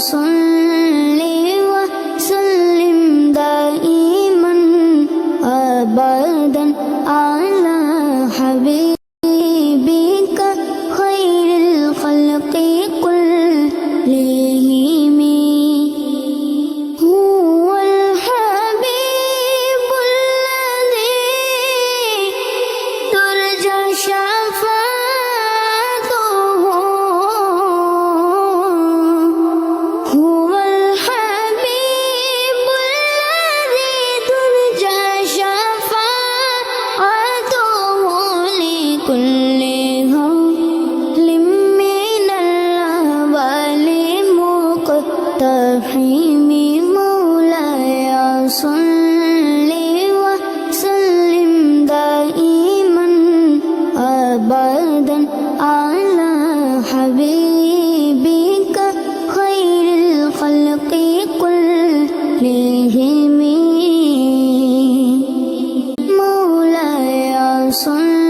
صل وسلم دائما أبدا على حبيبك خير الخلق كلهم. هو الحبيب الذي ترجى شفاعته، هو الحبيب الذي ترجى شفاعته لكل هول من الأهوال مقتحم. مولاي صل وسلم دائما أبدا على حبيبك خير الخلق كلهم. مولاي صل